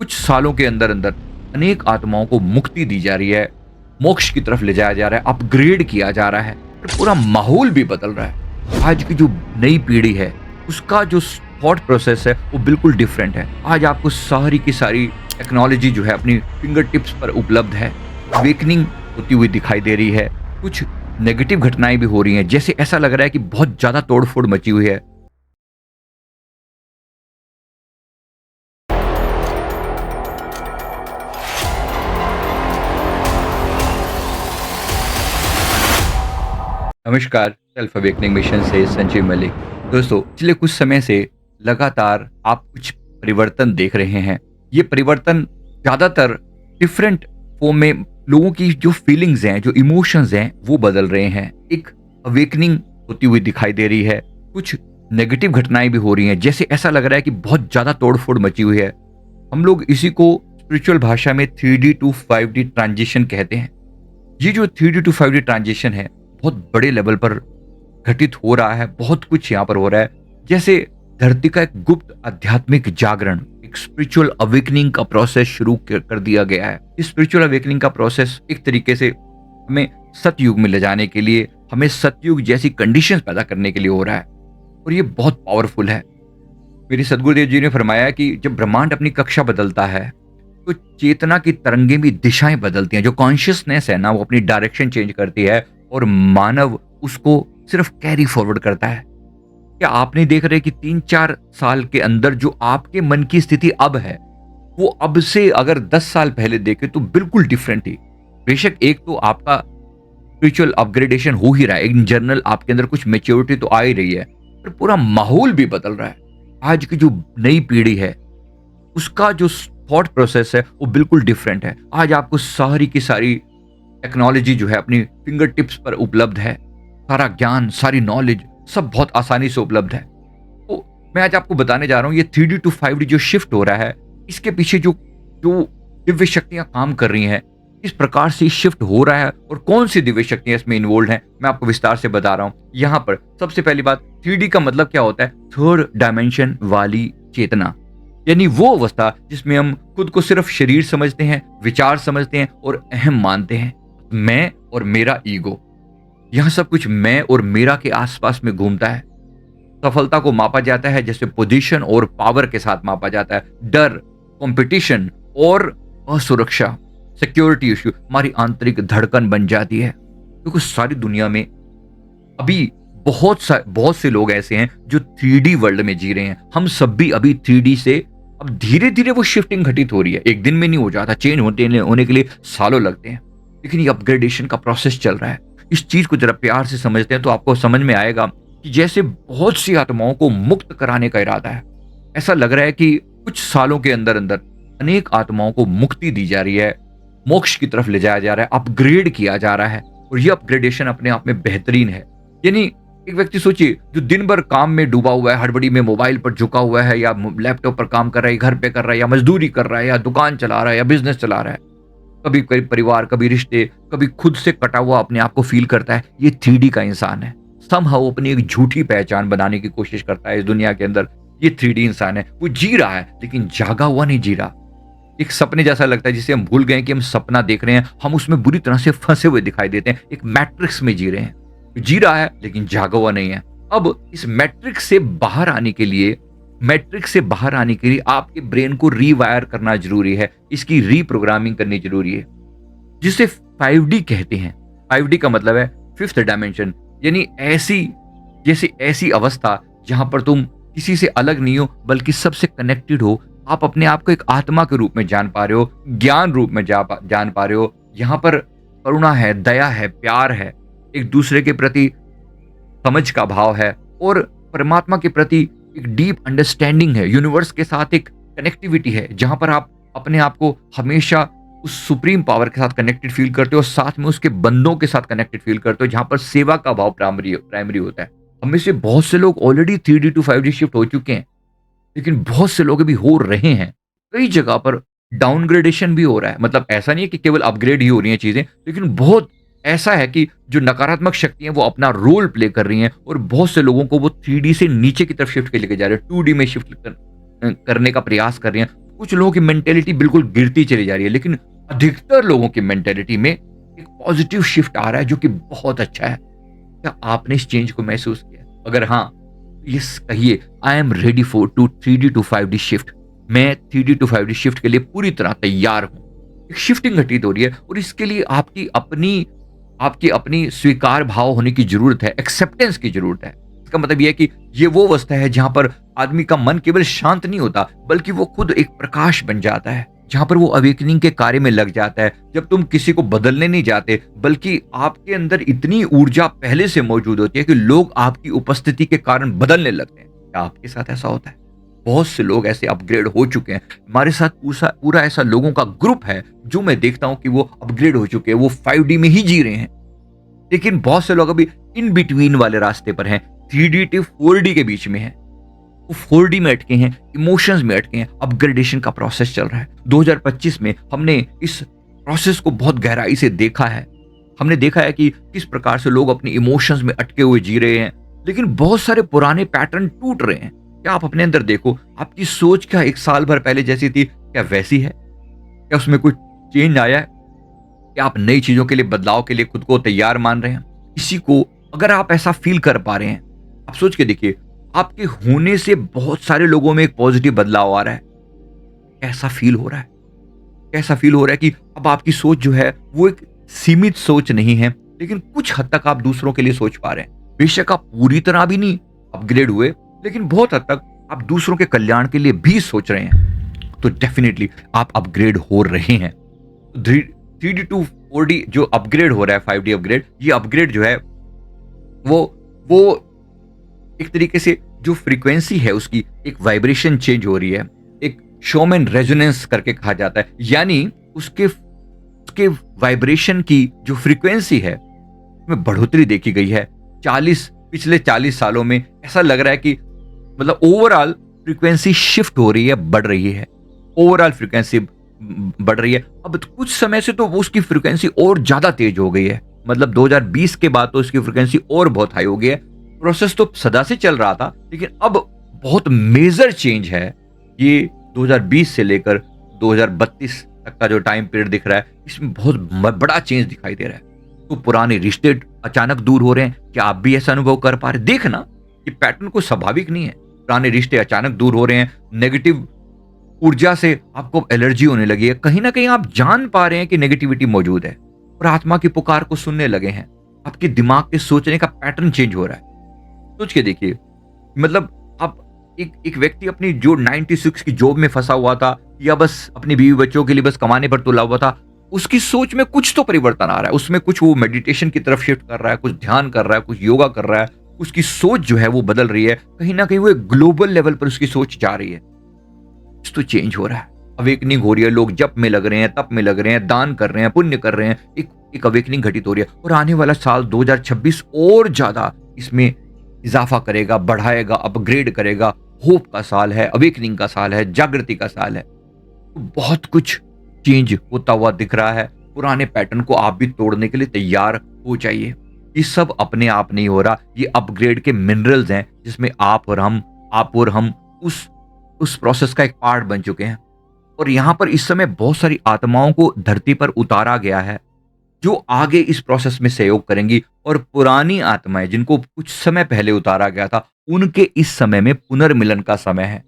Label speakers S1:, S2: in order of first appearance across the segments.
S1: कुछ सालों के अंदर अंदर अनेक आत्माओं को मुक्ति दी जा रही है, मोक्ष की तरफ ले जाया जा रहा है, अपग्रेड किया जा रहा है और पूरा माहौल भी बदल रहा है। आज की जो नई पीढ़ी है उसका जो थॉट प्रोसेस है वो बिल्कुल डिफरेंट है। आज आपको सारी की सारी टेक्नोलॉजी जो है अपनी फिंगर टिप्स पर उपलब्ध है। अवेकनिंग होती हुई दिखाई दे रही है, कुछ नेगेटिव घटनाएं भी हो रही हैं, जैसे ऐसा लग रहा है कि बहुत ज्यादा तोड़फोड़ मची हुई है। नमस्कार, सेल्फ अवेकनिंग मिशन से संजीव मलिक। दोस्तों, पिछले कुछ समय से लगातार आप कुछ परिवर्तन देख रहे हैं। ये परिवर्तन ज़्यादातर डिफरेंट फॉर्म में लोगों की जो फीलिंग्स हैं, जो इमोशंस हैं, वो बदल रहे हैं। एक अवेकनिंग होती हुई दिखाई दे रही है, कुछ नेगेटिव घटनाएं भी हो रही हैं, जैसे ऐसा लग रहा है कि बहुत ज़्यादा तोड़फोड़ मची हुई है। हम लोग इसी को स्पिरिचुअल भाषा में 3D टू 5D ट्रांजिशन कहते हैं। ये जो 3D टू 5D ट्रांजिशन है बहुत बड़े लेवल पर घटित हो रहा है। बहुत कुछ यहाँ पर हो रहा है, जैसे धरती का एक गुप्त आध्यात्मिक जागरण, एक स्पिरिचुअल अवेकनिंग का प्रोसेस शुरू कर दिया गया है। इस स्पिरिचुअल अवेकनिंग का प्रोसेस एक तरीके से हमें सतयुग में ले जाने के लिए, हमें सतयुग जैसी कंडीशंस पैदा करने के लिए हो रहा है और ये बहुत पावरफुल है। मेरे सदगुरुदेव जी ने फरमाया कि जब ब्रह्मांड अपनी कक्षा बदलता है तो चेतना की तरंगें भी दिशाएं बदलती हैं। जो कॉन्शियसनेस है ना, वो अपनी डायरेक्शन चेंज करती है और मानव उसको सिर्फ कैरी फॉरवर्ड करता है। क्या आप नहीं देख रहे कि 3-4 साल के अंदर जो आपके मन की स्थिति अब है, वो अब से अगर 10 साल पहले देखे तो बिल्कुल डिफरेंट थी। बेशक एक तो आपका स्पिरिचुअल अपग्रेडेशन हो ही रहा है, इन जनरल आपके अंदर कुछ मेच्योरिटी तो आ ही रही है, पर पूरा माहौल भी बदल रहा है। आज की जो नई पीढ़ी है उसका जो थॉट प्रोसेस है वो बिल्कुल डिफरेंट है। आज आपको सारी की सारी टेक्नोलॉजी जो है अपनी फिंगर टिप्स पर उपलब्ध है। सारा ज्ञान, सारी नॉलेज सब बहुत आसानी से उपलब्ध है। तो मैं आज आपको बताने जा रहा हूँ ये 3D टू 5D जो शिफ्ट हो रहा है, इसके पीछे जो जो दिव्य शक्तियां काम कर रही हैं, इस प्रकार से शिफ्ट हो रहा है और कौन सी दिव्य शक्तियां इसमें इन्वॉल्व हैं, मैं आपको विस्तार से बता रहा हूँ। यहाँ पर सबसे पहली बात, 3D का मतलब क्या होता है? थर्ड डायमेंशन वाली चेतना, यानी वो अवस्था जिसमें हम खुद को सिर्फ शरीर समझते हैं, विचार समझते हैं और अहम मानते हैं। मैं और मेरा ईगो, यह सब कुछ मैं और मेरा के आसपास में घूमता है। सफलता को मापा जाता है जैसे पोजीशन और पावर के साथ मापा जाता है। डर, कंपटीशन और असुरक्षा, सिक्योरिटी इश्यू हमारी आंतरिक धड़कन बन जाती है। क्योंकि सारी दुनिया में अभी बहुत से लोग ऐसे हैं जो 3D वर्ल्ड में जी रहे हैं। हम सब भी अभी 3D से अब धीरे धीरे वो शिफ्टिंग घटित हो रही है। एक दिन में नहीं हो जाता, चेंज होने के लिए सालों लगते हैं, लेकिन ये अपग्रेडेशन का प्रोसेस चल रहा है। इस चीज को जरा प्यार से समझते हैं तो आपको समझ में आएगा कि जैसे बहुत सी आत्माओं को मुक्त कराने का इरादा है। ऐसा लग रहा है कि कुछ सालों के अंदर अंदर अनेक आत्माओं को मुक्ति दी जा रही है, मोक्ष की तरफ ले जाया जा रहा है, अपग्रेड किया जा रहा है और ये अपग्रेडेशन अपने आप में बेहतरीन है। यानी एक व्यक्ति सोचिए जो दिन भर काम में डूबा हुआ है, हड़बड़ी में मोबाइल पर झुका हुआ है, या लैपटॉप पर काम कर रहा है, घर पे कर रहा है, या मजदूरी कर रहा है, या दुकान चला रहा है, या बिजनेस चला रहा है, कभी परिवार, कभी रिश्ते, कभी खुद से कटा हुआ अपने आप को फील करता है। ये 3D का इंसान है। समहाउ अपनी एक झूठी पहचान बनाने की कोशिश करता है इस दुनिया के अंदर। ये 3D इंसान है, वो जी रहा है लेकिन जागा हुआ नहीं जी रहा। एक सपने जैसा लगता है जिसे हम भूल गए कि हम सपना देख रहे हैं, हम उसमें बुरी तरह से फंसे हुए दिखाई देते हैं। एक मैट्रिक्स में जी रहे हैं, जी रहा है लेकिन जागा हुआ नहीं है। अब इस मैट्रिक्स से बाहर आने के लिए आपके ब्रेन को रीवायर करना जरूरी है, इसकी रीप्रोग्रामिंग करनी जरूरी है, जिसे 5D कहते हैं। 5D का मतलब है फिफ्थ डायमेंशन, यानी ऐसी अवस्था जहां पर तुम किसी से अलग नहीं हो बल्कि सबसे कनेक्टेड हो। आप अपने आप को एक आत्मा के रूप में जान पा रहे हो, ज्ञान रूप में जान पा रहे हो। यहाँ पर करुणा है, दया है, प्यार है, एक दूसरे के प्रति समझ का भाव है और परमात्मा के प्रति एक डीप अंडरस्टैंडिंग है। यूनिवर्स के साथ एक कनेक्टिविटी है जहां पर आप अपने आप को हमेशा उस सुप्रीम पावर के साथ कनेक्टेड फील करते हो, साथ में उसके बंदों के साथ कनेक्टेड फील करते हो, जहां पर सेवा का भाव प्राइमरी होता है। हमें से बहुत से लोग already 3D to 5D shift हो चुके हैं, लेकिन बहुत से लोग अभी हो रहे हैं। कई जगह पर डाउनग्रेडेशन भी हो रहा है। मतलब ऐसा नहीं है कि केवल अपग्रेड ही हो रही हैं चीजें, लेकिन बहुत ऐसा है कि जो नकारात्मक शक्तियां वो अपना रोल प्ले कर रही हैं और बहुत से लोगों को वो 3D से नीचे की तरफ शिफ्ट के लेके जा रहे हैं, 2D में शिफ्ट करने का प्रयास कर रही हैं। कुछ लोगों की मेंटेलिटी बिल्कुल गिरती चली जा रही है, लेकिन अधिकतर लोगों की मेंटेलिटी में एक पॉजिटिव शिफ्ट आ रहा है, जो कि बहुत अच्छा है। क्या आपने इस चेंज को महसूस किया? अगर हाँ, यस कहिए, I am ready for to 3D to 5D shift. मैं 3D टू 5D शिफ्ट के लिए पूरी तरह तैयार हूं। एक शिफ्टिंग घटित हो रही है और इसके लिए आपकी अपनी स्वीकार भाव होने की जरूरत है, एक्सेप्टेंस की जरूरत है। इसका मतलब यह है कि ये वो अवस्था है जहां पर आदमी का मन केवल शांत नहीं होता, बल्कि वो खुद एक प्रकाश बन जाता है, जहां पर वो अवेकनिंग के कार्य में लग जाता है। जब तुम किसी को बदलने नहीं जाते, बल्कि आपके अंदर इतनी ऊर्जा पहले से मौजूद होती है कि लोग आपकी उपस्थिति के कारण बदलने लगते हैं। क्या आपके साथ ऐसा होता है? बहुत से लोग ऐसे अपग्रेड हो चुके हैं। हमारे साथ पूरा ऐसा लोगों का ग्रुप है जो मैं देखता हूं कि वो अपग्रेड हो चुके हैं, वो 5D में ही जी रहे हैं। लेकिन बहुत से लोग अभी इन बिटवीन वाले रास्ते पर हैं, 3D टू 4D के बीच में हैं। वो 4D में अटके हैं, इमोशंस में अटके हैं। अपग्रेडेशन का प्रोसेस चल रहा है। 2025 में हमने इस प्रोसेस को बहुत गहराई से देखा है। हमने देखा है कि किस प्रकार से लोग अपनी इमोशंस में अटके हुए जी रहे हैं, लेकिन बहुत सारे पुराने पैटर्न टूट रहे हैं। क्या आप अपने अंदर देखो, आपकी सोच क्या 1 साल भर पहले जैसी थी, क्या वैसी है? क्या उसमें कुछ चेंज आया है? क्या आप नई चीजों के लिए, बदलाव के लिए खुद को तैयार मान रहे हैं? इसी को अगर आप ऐसा फील कर पा रहे हैं, आप सोच के देखिए, आपके होने से बहुत सारे लोगों में एक पॉजिटिव बदलाव आ रहा है। कैसा फील हो रहा है? कैसा फील हो रहा है कि अब आपकी सोच जो है वो एक सीमित सोच नहीं है, लेकिन कुछ हद तक आप दूसरों के लिए सोच पा रहे हैं। बेशक आप पूरी तरह भी नहीं अपग्रेड हुए, लेकिन बहुत हद तक आप दूसरों के कल्याण के लिए भी सोच रहे हैं। तो डेफिनेटली आप अपग्रेड हो रहे हैं। 3D टू 4D जो अपग्रेड हो रहा है, 5D अपग्रेड, ये अपग्रेड जो है वो एक तरीके से जो फ्रीक्वेंसी है उसकी एक वाइब्रेशन चेंज हो रही है। एक शोमैन रेजोनेंस करके कहा जाता है, यानी उसके वाइब्रेशन की जो फ्रीक्वेंसी है में बढ़ोतरी देखी गई है। पिछले 40 सालों में ऐसा लग रहा है कि मतलब ओवरऑल फ्रीक्वेंसी शिफ्ट हो रही है, बढ़ रही है। ओवरऑल फ्रीक्वेंसी बढ़ रही है। अब कुछ समय से तो वो उसकी फ्रीक्वेंसी और ज्यादा तेज हो गई है। मतलब 2020 के बाद तो इसकी फ्रीक्वेंसी और बहुत हाई हो गई है। प्रोसेस तो सदा से चल रहा था, लेकिन अब बहुत मेजर चेंज है। ये 2020 से लेकर 2032 तक का जो टाइम पीरियड दिख रहा है, इसमें बहुत बड़ा चेंज दिखाई दे रहा है। तो पुराने रिश्ते अचानक दूर हो रहे हैं। क्या आप भी ऐसा अनुभव कर पा रहे? देखना, ये पैटर्न कोई स्वाभाविक नहीं है। पुराने रिश्ते अचानक दूर हो रहे हैं। नेगेटिव ऊर्जा से आपको एलर्जी होने लगी है। कहीं ना कहीं आप जान पा रहे हैं कि नेगेटिविटी मौजूद है और आत्मा की पुकार को सुनने लगे हैं। आपके दिमाग के सोचने का पैटर्न चेंज हो रहा है। सोच के देखिए, मतलब आप एक व्यक्ति अपनी जो 96 की जॉब में फंसा हुआ था, या बस अपनी बीवी बच्चों के लिए बस कमाने पर तुला हुआ था, उसकी सोच में कुछ तो परिवर्तन आ रहा है। उसमें कुछ वो मेडिटेशन की तरफ शिफ्ट कर रहा है, कुछ ध्यान कर रहा है, कुछ योगा कर रहा है। उसकी सोच जो है वो बदल रही है। कहीं ना कहीं वो एक ग्लोबल लेवल पर उसकी सोच जा रही है। कुछ तो चेंज हो रहा है। अवेकनिंग हो रही है। लोग जप में लग रहे हैं, तप में लग रहे हैं, दान कर रहे हैं, पुण्य कर रहे हैं। एक अवेकनिंग घटित हो रही है। और आने वाला साल 2026 और ज्यादा इसमें इजाफा करेगा, बढ़ाएगा, अपग्रेड करेगा। होप का साल है, अवेकनिंग का साल है, जागृति का साल है। तो बहुत कुछ चेंज होता हुआ दिख रहा है। पुराने पैटर्न को आप भी तोड़ने के लिए तैयार हो जाइए। ये सब अपने आप नहीं हो रहा। ये अपग्रेड के मिनरल्स हैं, जिसमें आप और हम उस प्रोसेस का एक पार्ट बन चुके हैं। और यहां पर इस समय बहुत सारी आत्माओं को धरती पर उतारा गया है, जो आगे इस प्रोसेस में सहयोग करेंगी। और पुरानी आत्माएं जिनको कुछ समय पहले उतारा गया था, उनके इस समय में पुनर्मिलन का समय है।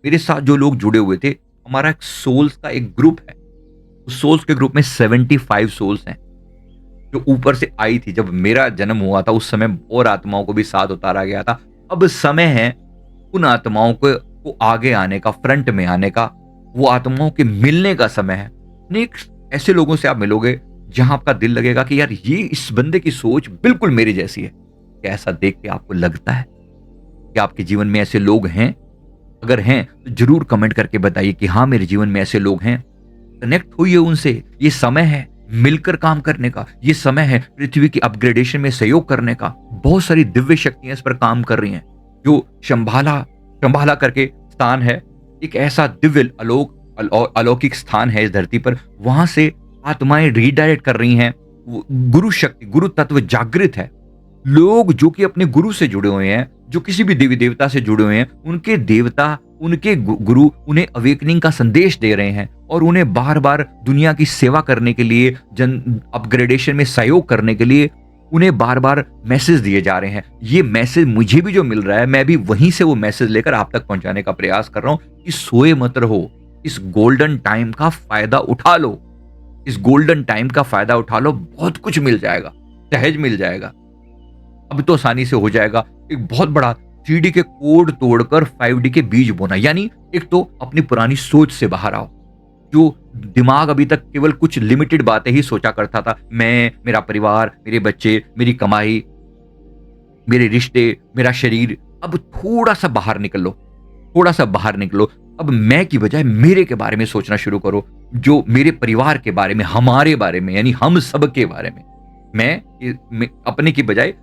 S1: मेरे साथ जो लोग जुड़े हुए थे, हमारा एक सोल्स का एक ग्रुप है। उस सोल्स के ग्रुप में 75 सोल्स हैं, जो ऊपर से आई थी। जब मेरा जन्म हुआ था उस समय और आत्माओं को भी साथ उतारा गया था। अब समय है उन आत्माओं को आगे आने का, फ्रंट में आने का। वो आत्माओं के मिलने का समय है। नेक ऐसे लोगों से आप मिलोगे जहां आपका दिल लगेगा कि यार, ये इस बंदे की सोच बिल्कुल मेरी जैसी है। क्या ऐसा देख के आपको लगता है कि आपके जीवन में ऐसे लोग हैं? अगर हैं तो जरूर कमेंट करके बताइए कि हाँ, मेरे जीवन में ऐसे लोग हैं। कनेक्ट होइए उनसे। ये समय है मिलकर काम करने का। ये समय है पृथ्वी की अपग्रेडेशन में सहयोग करने का। बहुत सारी दिव्य शक्तियां इस पर काम कर रही हैं। जो शंभाला करके स्थान है, एक ऐसा दिव्य अलौकिक स्थान है इस धरती पर। वहां से आत्माएं रीडायरेक्ट कर रही हैं। गुरु शक्ति, गुरु तत्व जागृत है। लोग जो कि अपने गुरु से जुड़े हुए हैं, जो किसी भी देवी देवता से जुड़े हुए हैं, उनके देवता उनके गुरु उन्हें अवेकनिंग का संदेश दे रहे हैं और उन्हें बार-बार दुनिया की सेवा करने के लिए, जन अपग्रेडेशन में सहयोग करने के लिए उन्हें बार-बार मैसेज दिए जा रहे हैं। ये मैसेज मुझे भी जो मिल रहा है, मैं भी वहीं से वो मैसेज लेकर आप तक पहुँचाने का प्रयास कर रहा हूँ कि सोए मत रहो। इस गोल्डन टाइम का फ़ायदा उठा लो। इस गोल्डन टाइम का फ़ायदा उठा लो, बहुत कुछ मिल जाएगा, सहज मिल जाएगा। अब तो आसानी से हो जाएगा। एक बहुत बड़ा 3D के कोड तोड़कर 5D के बीज बोना, यानी एक तो अपनी पुरानी सोच से बाहर आओ। जो दिमाग अभी तक केवल कुछ लिमिटेड बातें ही सोचा करता था, मैं, मेरा परिवार, मेरे बच्चे, मेरी कमाई, मेरे रिश्ते, मेरा शरीर, अब थोड़ा-सा बाहर निकलो, थोड़ा-सा बाहर निकलो। अब मैं की बजाय मेरे के बारे में सोचना शुरू करो, जो मेरे परिवार के बारे में, हमारे बारे में, यानी हम सब के बारे में। मैं अपने की बजाय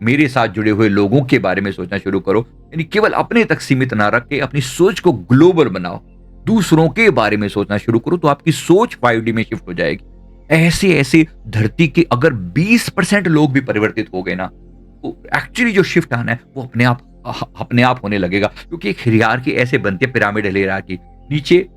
S1: मेरे साथ जुड़े हुए लोगों के बारे में सोचना शुरू करो। यानी केवल अपने तक सीमित ना रख के अपनी सोच को ग्लोबल बनाओ। दूसरों के बारे में सोचना शुरू करो तो आपकी सोच 5D में शिफ्ट हो जाएगी। ऐसे-ऐसे धरती के अगर 20% लोग भी परिवर्तित हो गए ना, तो एक्चुअली जो शिफ्ट आना है वो अपने आप होने लगेगा। क्योंकि एक हियरार्की ऐसे बनती है, पिरामिडल हियरार्की। नीचे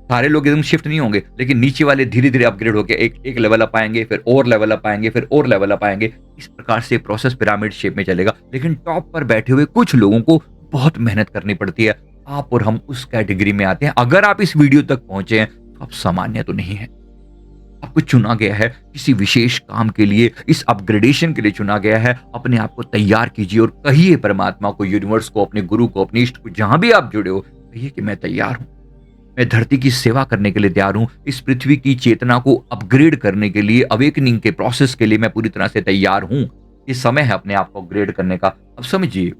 S1: सारे लोग एकदम शिफ्ट नहीं होंगे, लेकिन नीचे वाले धीरे-धीरे अपग्रेड होके एक लेवल अप आएँगे, फिर और लेवल अप आएँगे, फिर और लेवल अप आएँगे। इस प्रकार से प्रोसेस पिरामिड शेप में चलेगा। लेकिन टॉप पर बैठे हुए कुछ लोगों को बहुत मेहनत करनी पड़ती है। आप और हम उस कैटेगरी में आते हैं। अगर आप इस वीडियो तक पहुंचे हैं तो आप सामान्य तो नहीं है। आपको चुना गया है किसी विशेष काम के लिए, इस अपग्रेडेशन के लिए चुना गया है। अपने आप को तैयार कीजिए और कहिए परमात्मा को, यूनिवर्स को, अपने गुरु को, अपने इष्ट को, जहां भी आप जुड़े हो, कहिए कि मैं तैयार हूं। मैं धरती की सेवा करने के लिए तैयार हूं। इस पृथ्वी की चेतना को अपग्रेड करने के लिए, अवेकनिंग के प्रोसेस के लिए मैं पूरी तरह से तैयार हूं। ये समय है अपने आप को अपग्रेड करने का। अब समझिए,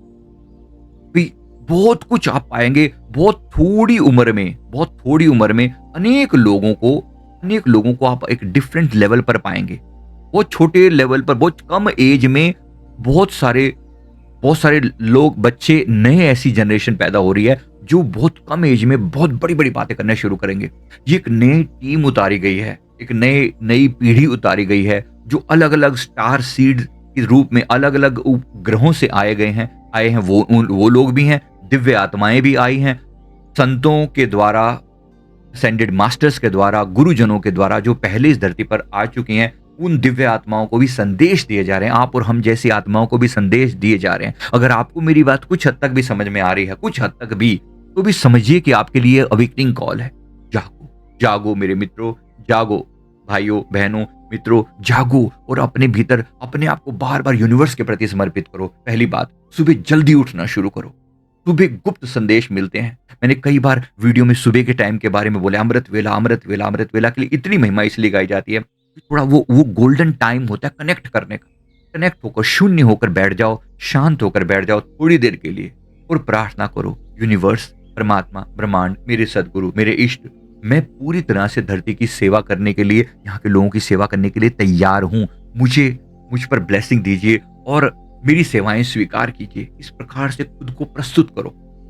S1: बहुत कुछ आप पाएंगे। बहुत थोड़ी उम्र में अनेक लोगों को आप एक डिफरेंट लेवल पर पाएंगे। बहुत छोटे लेवल पर, बहुत कम एज में बहुत सारे लोग, बच्चे, नए ऐसी जनरेशन पैदा हो रही है जो बहुत कम एज में बहुत बड़ी-बड़ी बातें करना शुरू करेंगे। ये एक नई टीम उतारी गई है, एक नई पीढ़ी उतारी गई है जो अलग-अलग स्टार सीड के रूप में अलग-अलग उपग्रहों से आए हैं। वो लोग भी हैं, दिव्य आत्माएं भी आई हैं। संतों के द्वारा, असेंडेड मास्टर्स के द्वारा, गुरुजनों के द्वारा जो पहले इस धरती पर आ चुकी हैं, उन दिव्य आत्माओं को भी संदेश दिए जा रहे हैं। आप और हम जैसी आत्माओं को भी संदेश दिए जा रहे हैं। अगर आपको मेरी बात कुछ हद तक भी समझ में आ रही है, कुछ हद तक भी, तो भी समझिए कि आपके लिए अवेकनिंग कॉल है। जागो, जागो मेरे मित्रों, जागो भाइयों, बहनों, मित्रों, जागो और अपने भीतर अपने आप को बार-बार यूनिवर्स के प्रति समर्पित करो। पहली बात, सुबह जल्दी उठना शुरू करो। सुबह गुप्त संदेश मिलते हैं। मैंने कई बार वीडियो में सुबह के टाइम के बारे में बोला। अमृत वेला, अमृत वेला, अमृत वेला के लिए इतनी महिमा इसलिए गाई जाती है, थोड़ा वो गोल्डन टाइम होता है कनेक्ट करने का। कनेक्ट होकर, शून्य होकर बैठ जाओ, शांत होकर बैठ जाओ थोड़ी देर के लिए और प्रार्थना करो, यूनिवर्स, परमात्मा, ब्रह्मांड, मेरे सदगुरु, मेरे इष्ट, मैं पूरी तरह से धरती की सेवा करने के लिए, यहाँ के लोगों की सेवा करने के लिए तैयार हूँ। मुझ पर ब्लेसिंग दीजिए और मेरी सेवाएं स्वीकार कीजिए। इस प्रकार से खुद को प्रस्तुत करो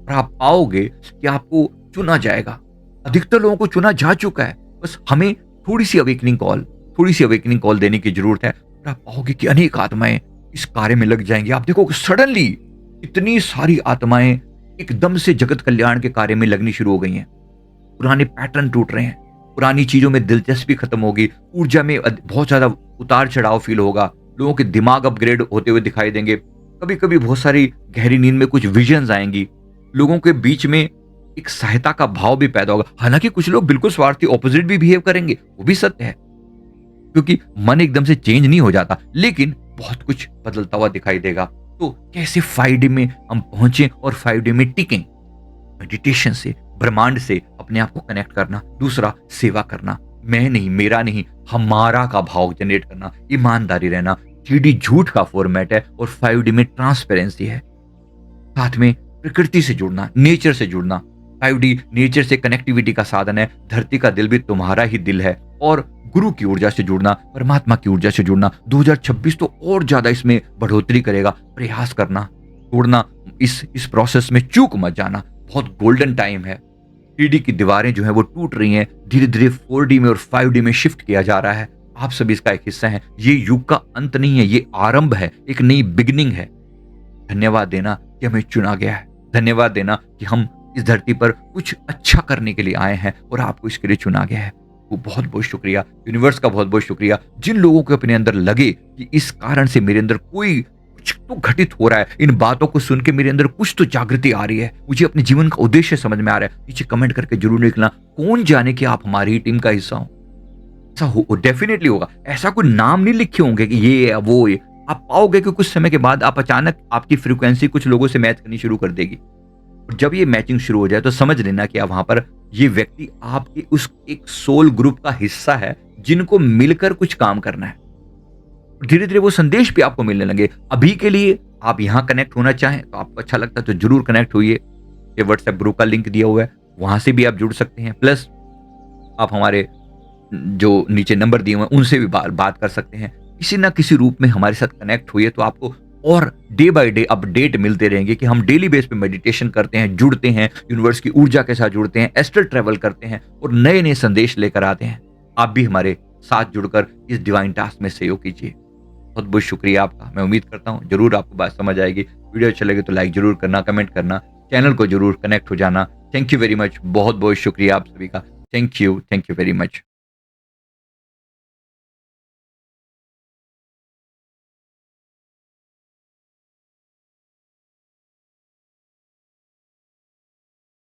S1: और आप पाओगे कि आपको चुना जाएगा। अधिकतर लोगों को चुना जा चुका है, बस हमें थोड़ी सी अवेकनिंग कॉल देने की जरूरत है और आप पाओगे कि अनेक आत्माएं इस कार्य में लग जाएंगी। आप देखोगे सडनली इतनी सारी आत्माएं एकदम से जगत कल्याण के कार्य में लगनी शुरू हो गई हैं। पुराने पैटर्न टूट रहे हैं, पुरानी चीजों में दिलचस्पी खत्म होगी, ऊर्जा में बहुत ज्यादा उतार चढ़ाव फील होगा, लोगों के दिमाग अपग्रेड होते हुए दिखाई देंगे। कभी कभी बहुत सारी गहरी नींद में कुछ विजन्स आएंगी। लोगों के बीच में एक सहायता का भाव भी पैदा होगा। हालांकि कुछ लोग बिल्कुल स्वार्थी, ऑपोजिट भी बिहेव करेंगे, वो भी सत्य है, क्योंकि मन एकदम से चेंज नहीं हो जाता, लेकिन बहुत कुछ बदलता हुआ दिखाई देगा। तो कैसे 5D में हम पहुंचे और 5D में टिकें? मेडिटेशन से, ब्रह्मांड से अपने आप को कनेक्ट करना। दूसरा, सेवा करना, मैं नहीं, मेरा नहीं, हमारा का भाव जनरेट करना, ईमानदारी रहना। 3D झूठ का फॉर्मेट है और 5D में ट्रांसपेरेंसी है। साथ में प्रकृति से जुड़ना, नेचर से जुड़ना। 5D नेचर से कनेक्टिविटी का साधन है। धरती का दिल भी तुम्हारा ही दिल है। और गुरु की ऊर्जा से जुड़ना, परमात्मा की ऊर्जा से जुड़ना। 2026 तो और ज्यादा इसमें बढ़ोतरी करेगा। प्रयास करना, छोड़ना, इस प्रोसेस में चूक मत जाना। बहुत गोल्डन टाइम है। 3D की दीवारें जो है वो टूट रही हैं, धीरे धीरे 4D में और 5D में शिफ्ट किया जा रहा है। आप सभी इसका एक हिस्सा हैं। ये युग का अंत नहीं है, ये आरंभ है, एक नई बिगिनिंग है। धन्यवाद देना कि हमें चुना गया है। धन्यवाद देना कि हम इस धरती पर कुछ अच्छा करने के लिए आए हैं और आपको इसके लिए चुना गया है। वो बहुत-बहुत शुक्रिया, यूनिवर्स का बहुत-बहुत शुक्रिया। जिन लोगों को अपने अंदर लगे कि इस कारण से मेरे अंदर कोई कुछ तो घटित हो रहा है, इन बातों को सुन के मेरे अंदर कुछ तो जागृति आ रही है, मुझे अपने जीवन का उद्देश्य समझ में आ रहा है, नीचे कमेंट करके ज़रूर लिखना। कौन जाने कि आप हमारी ही टीम का हिस्सा हो। ऐसा हो डेफ़िनिटली होगा। ऐसा कोई नाम नहीं लिखे होंगे कि ये या वो ये। आप पाओगे कि कुछ समय के बाद आप अचानक आपकी फ्रीक्वेंसी कुछ लोगों से मैच करनी शुरू कर देगी। और जब ये मैचिंग शुरू हो जाए तो समझ लेना कि आप वहाँ पर ये व्यक्ति आपके उस एक सोल ग्रुप का हिस्सा है, जिनको मिलकर कुछ काम करना है। धीरे-धीरे वो संदेश भी आपको मिलने लगे। अभी के लिए आप यहाँ कनेक्ट होना चाहें तो आपको अच्छा लगता है तो ज़रूर कनेक्ट होइए। ये व्हाट्सएप ग्रुप का लिंक दिया हुआ है, वहाँ से भी आप जुड़ सकते हैं। प्लस आप हमारे जो नीचे नंबर दिए हुए हैं उनसे भी बात कर सकते हैं। किसी ना किसी रूप में हमारे साथ कनेक्ट होइए तो आपको और डे बाय डे अपडेट मिलते रहेंगे कि हम डेली बेस पे मेडिटेशन करते हैं, जुड़ते हैं, यूनिवर्स की ऊर्जा के साथ जुड़ते हैं, एस्ट्रल ट्रैवल करते हैं और नए-नए संदेश लेकर आते हैं। आप भी हमारे साथ जुड़कर इस डिवाइन टास्क में सहयोग कीजिए। बहुत-बहुत शुक्रिया आपका। मैं उम्मीद करता हूँ ज़रूर आपको बात समझ आएगी। वीडियो अच्छा लगे तो लाइक ज़रूर करना, कमेंट करना, चैनल को ज़रूर कनेक्ट हो जाना। Thank you very much. बहुत-बहुत शुक्रिया आप सभी का। Thank you very much.